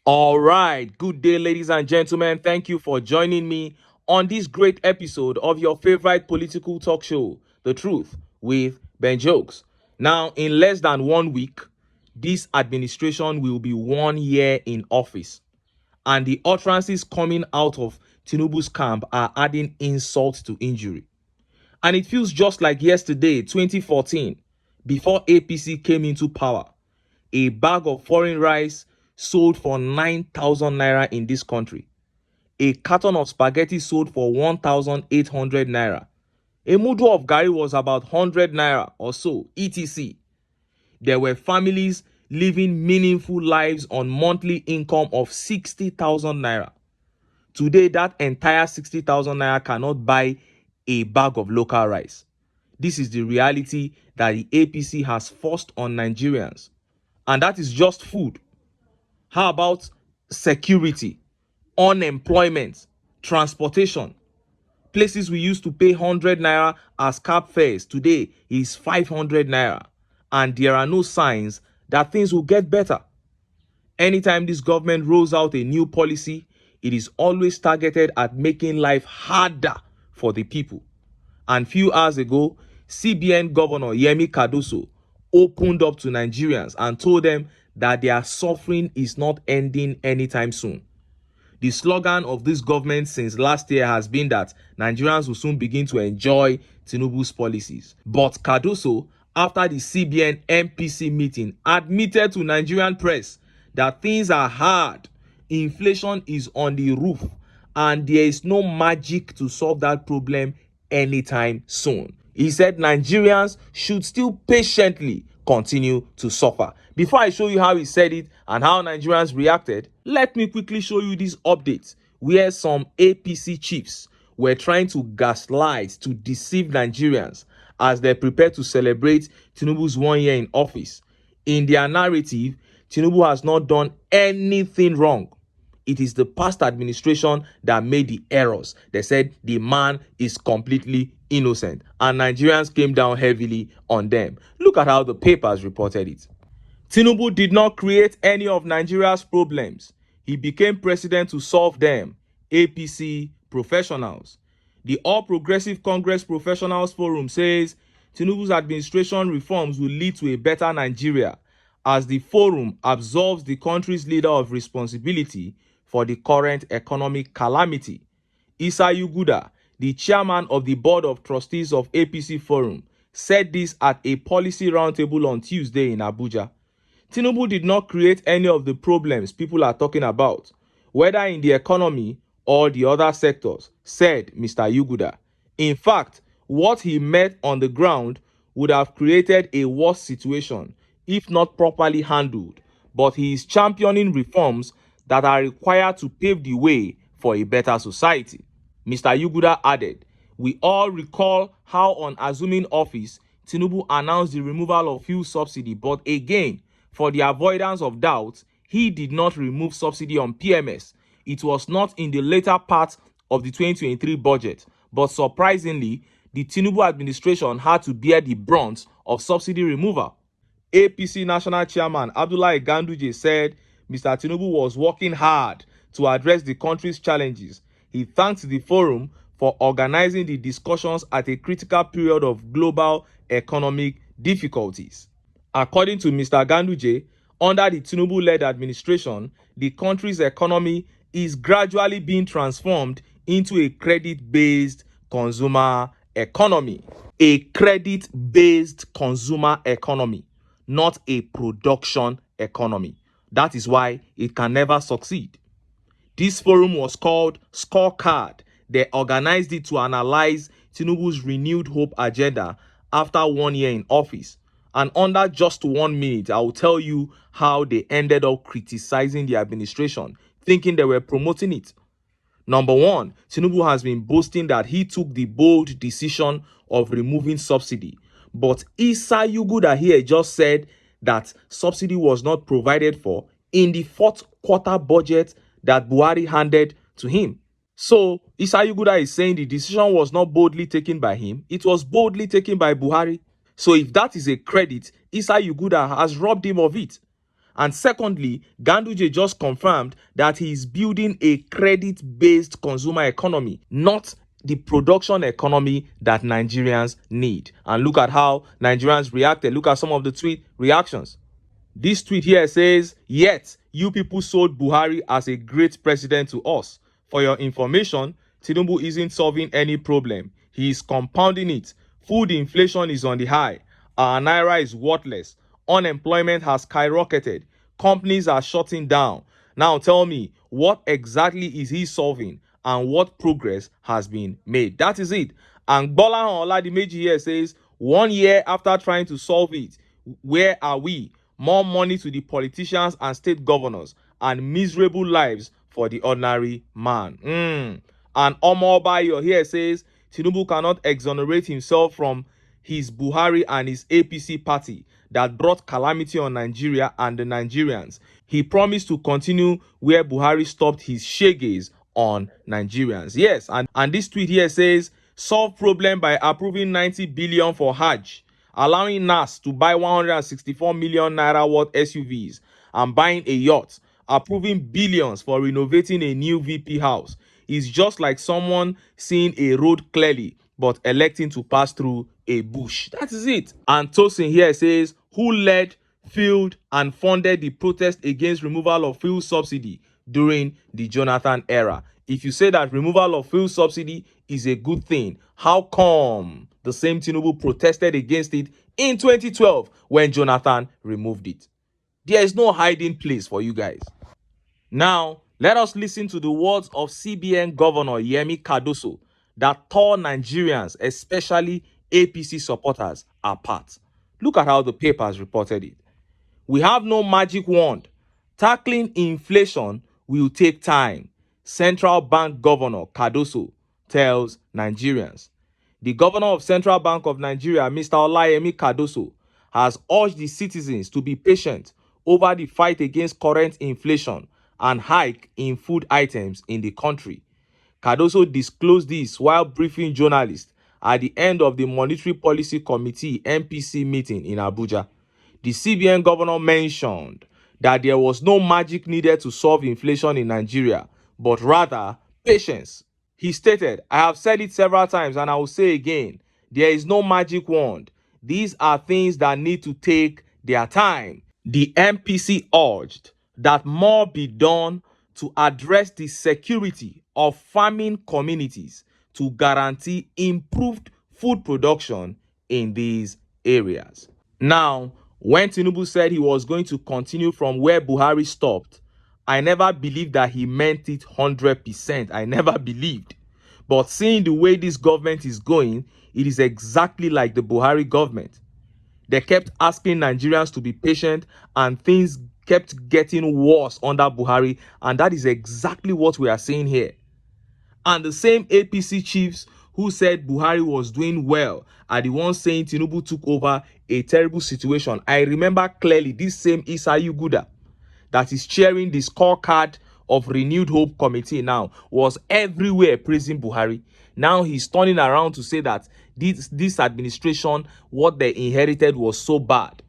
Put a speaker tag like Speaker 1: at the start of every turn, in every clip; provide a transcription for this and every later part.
Speaker 1: All right, good day, ladies and gentlemen. Thank you for joining me on this great episode of your favorite political talk show, The Truth with Ben Jokes. Now, in less than 1 week, this administration will be 1 year in office, and the utterances coming out of Tinubu's camp are adding insult to injury. And it feels just like yesterday, 2014, before APC came into power. A bag of foreign rice sold for 9,000 naira in this country. A carton of spaghetti sold for 1,800 naira. A mudu of gari was about 100 naira or so, etc. There were families living meaningful lives on monthly income of 60,000 naira. Today, that entire 60,000 naira cannot buy a bag of local rice. This is the reality that the APC has forced on Nigerians. And that is just food. How about security, unemployment, transportation? Places we used to pay 100 naira as cab fares today is 500 naira. And there are no signs that things will get better. Anytime this government rolls out a new policy, it is always targeted at making life harder for the people. And few hours ago, CBN Governor CARDOSO opened up to Nigerians and told them that their suffering is not ending anytime soon. The slogan of this government since last year has been that Nigerians will soon begin to enjoy TINUBU's policies. But CARDOSO, after the CBN MPC meeting, admitted to Nigerian press that things are hard, inflation is on the roof, and there is no magic to solve that problem anytime soon. He said Nigerians should still patiently continue to suffer. Before I show you how he said it and how Nigerians reacted, let me quickly show you this update where some APC chiefs were trying to gaslight, to deceive Nigerians as they prepare to celebrate Tinubu's 1 year in office. In their narrative, Tinubu has not done anything wrong. It is the past administration that made the errors. They said the man is completely innocent, and Nigerians came down heavily on them. Look at how the papers reported it. Tinubu did not create any of Nigeria's problems. He became president to solve them. APC professionals. The All Progressive Congress Professionals Forum says Tinubu's administration reforms will lead to a better Nigeria, as the forum absolves the country's leader of responsibility for the current economic calamity. Isa Yuguda, the chairman of the board of trustees of APC Forum, said this at a policy roundtable on Tuesday in Abuja. Tinubu did not create any of the problems people are talking about, whether in the economy or the other sectors, said Mr. Yuguda. In fact, what he met on the ground would have created a worse situation if not properly handled, but he is championing reforms that are required to pave the way for a better society. Mr. Yuguda added, "We all recall how on assuming office, Tinubu announced the removal of fuel subsidy, but again, for the avoidance of doubt, he did not remove subsidy on PMS. It was not in the later part of the 2023 budget, but surprisingly, the Tinubu administration had to bear the brunt of subsidy removal." APC National Chairman Abdullahi Ganduje said Mr. Tinubu was working hard to address the country's challenges. He thanked the forum for organizing the discussions at a critical period of global economic difficulties. According to Mr. Ganduje, under the Tinubu-led administration, the country's economy is gradually being transformed into a credit-based consumer economy. A credit-based consumer economy, not a production economy. That is why it can never succeed. This forum was called Scorecard. They organized it to analyze Tinubu's renewed hope agenda after 1 year in office. And under just 1 minute, I will tell you how they ended up criticizing the administration, thinking they were promoting it. Number one, Tinubu has been boasting that he took the bold decision of removing subsidy. But Isa Yuguda here just said that subsidy was not provided for in the fourth quarter budget that Buhari handed to him. So Isa Yuguda is saying the decision was not boldly taken by him, it was boldly taken by Buhari. So if that is a credit, Isa Yuguda has robbed him of it. And secondly, Ganduje just confirmed that he is building a credit-based consumer economy, not the production economy that Nigerians need. And look at how Nigerians reacted. Look at some of the tweet reactions. This tweet here says, "Yet, you people sold Buhari as a great president to us. For your information, Tinubu isn't solving any problem. He is compounding it. Food inflation is on the high. Our naira is worthless. Unemployment has skyrocketed. Companies are shutting down. Now tell me, what exactly is he solving and what progress has been made?" That is it. And Gbolahan Oladimeji here says, "1 year after trying to solve it, where are we? More money to the politicians and state governors and miserable lives for the ordinary man." And Omobayo here says, "Tinubu cannot exonerate himself from his Buhari and his APC party that brought calamity on Nigeria and the Nigerians. He promised to continue where Buhari stopped his shege on Nigerians." Yes, and this tweet here says, "Solve problem by approving 90 billion for Hajj, allowing NAS to buy 164 million naira worth SUVs and buying a yacht, approving billions for renovating a new VP house. Is just like someone seeing a road clearly but electing to pass through a bush." That is it. And Tosin here says, "Who led, fueled and funded the protest against removal of fuel subsidy during the Jonathan era? If you say that removal of fuel subsidy is a good thing, how come the same Tinubu protested against it in 2012 when Jonathan removed it?" There is no hiding place for you guys. Now, let us listen to the words of CBN Governor Yemi Cardoso that tore Nigerians, especially APC supporters, apart. Look at how the papers reported it. "We have no magic wand. Tackling inflation will take time," Central Bank Governor Cardoso tells Nigerians. The governor of Central Bank of Nigeria, Mr. Olayemi Cardoso, has urged the citizens to be patient over the fight against current inflation and hike in food items in the country. Cardoso disclosed this while briefing journalists at the end of the Monetary Policy Committee (MPC) meeting in Abuja. The CBN governor mentioned that there was no magic needed to solve inflation in Nigeria, but rather patience. He stated, "I have said it several times and I will say again, there is no magic wand. These are things that need to take their time." The MPC urged that more be done to address the security of farming communities to guarantee improved food production in these areas. Now, when Tinubu said he was going to continue from where Buhari stopped, I never believed that he meant it 100%. I never believed. But seeing the way this government is going, it is exactly like the Buhari government. They kept asking Nigerians to be patient and things kept getting worse under Buhari, and that is exactly what we are seeing here. And the same APC chiefs who said Buhari was doing well are the ones saying Tinubu took over a terrible situation. I remember clearly this same Isayu Guda that is chairing the scorecard of Renewed Hope Committee now was everywhere praising Buhari. Now he's turning around to say that this administration, what they inherited was so bad.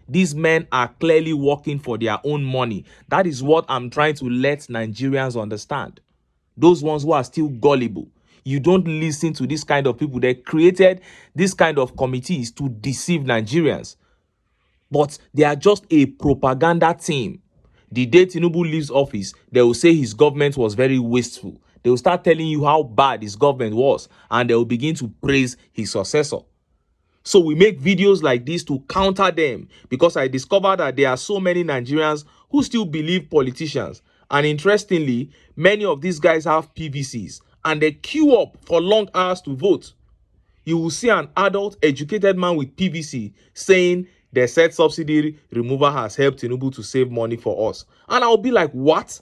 Speaker 1: These men are clearly working for their own money. That is what I'm trying to let Nigerians understand. Those ones who are still gullible. You don't listen to this kind of people. They created this kind of committees to deceive Nigerians. But they are just a propaganda team. The day Tinubu leaves office, they will say his government was very wasteful. They will start telling you how bad his government was, and they will begin to praise his successor. So we make videos like this to counter them, because I discovered that there are so many Nigerians who still believe politicians. And interestingly, many of these guys have PVCs and they queue up for long hours to vote. You will see an adult, educated man with PVC saying the said subsidy removal has helped Tinubu to save money for us. And I'll be like, what?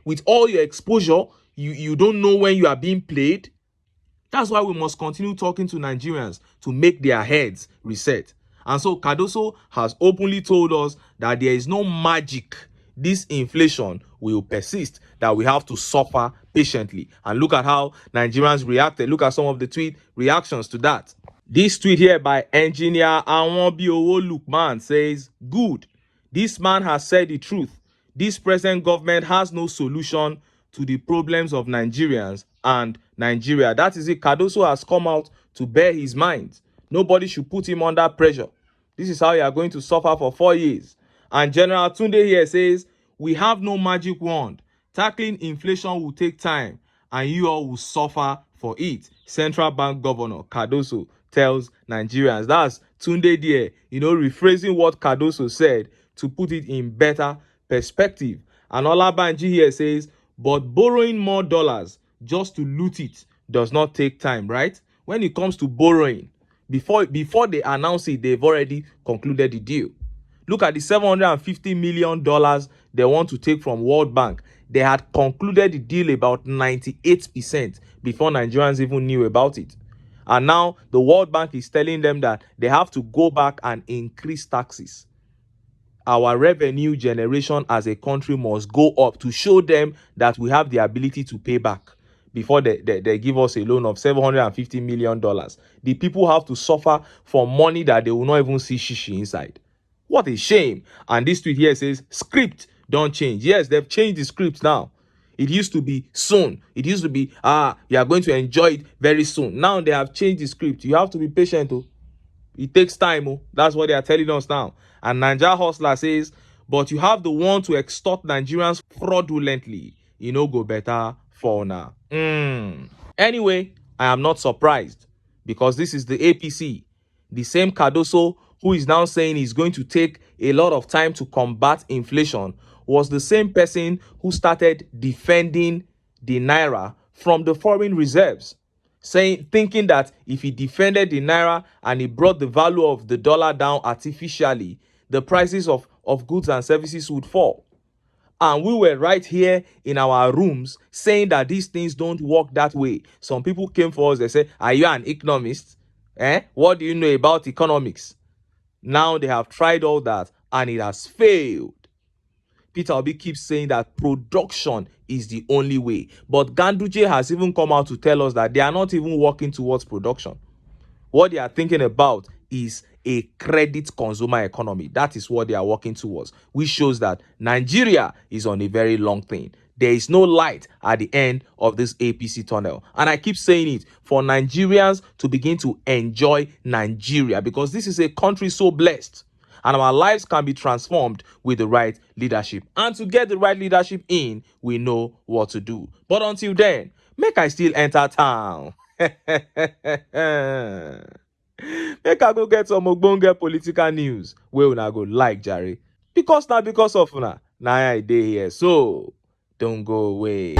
Speaker 1: With all your exposure, you don't know when you are being played? That's why we must continue talking to Nigerians to make their heads reset. And so Cardoso has openly told us that there is no magic. This inflation will persist, that we have to suffer patiently. And look at how Nigerians reacted. Look at some of the tweet reactions to that. This tweet here by engineer Awonbiowo Lukman says, "Good. This man has said the truth. This present government has no solution to the problems of Nigerians and Nigeria. That is it. Cardoso has come out to bear his mind. Nobody should put him under pressure. This is how you are going to suffer for 4 years. And General Tunde here says, we have no magic wand. Tackling inflation will take time and you all will suffer for it. Central Bank Governor Cardoso tells Nigerians. That's Tunde there, rephrasing what Cardoso said to put it in better perspective. And Olabanji here says, but borrowing more dollars just to loot it does not take time, right? When it comes to borrowing, before they announce it, they've already concluded the deal. Look at the $750 million they want to take from World Bank. They had concluded the deal about 98% before Nigerians even knew about it. And now the World Bank is telling them that they have to go back and increase taxes. Our revenue generation as a country must go up to show them that we have the ability to pay back before they give us a loan of $750 million. The people have to suffer for money that they will not even see shishi inside. What a shame. And this tweet here says, script don't change. Yes, they've changed the script now. It used to be soon. It used to be, you are going to enjoy it very soon. Now they have changed the script. You have to be patient. It takes time. That's what they are telling us now. And Niger Hustler says, but you have the one to extort Nigerians fraudulently. Go better for now. Anyway, I am not surprised because this is the APC. The same Cardoso who is now saying he's going to take a lot of time to combat inflation was the same person who started defending the Naira from the foreign reserves, thinking that if he defended the Naira and he brought the value of the dollar down artificially, the prices of goods and services would fall. And we were right here in our rooms saying that these things don't work that way. Some people came for us, they said, are you an economist? What do you know about economics? Now they have tried all that and it has failed. Peter Obi keeps saying that production is the only way. But Ganduje has even come out to tell us that they are not even working towards production. What they are thinking about is a credit consumer economy. That is what they are working towards, which shows that Nigeria is on a very long thing. There is no light at the end of this APC tunnel. And I keep saying it for Nigerians to begin to enjoy Nigeria, because this is a country so blessed. And our lives can be transformed with the right leadership. And to get the right leadership in, we know what to do. But until then, make I still enter town. Make I go get some ogbonge political news wey una go like, jare. Because of una, na I dey here. So, don't go away.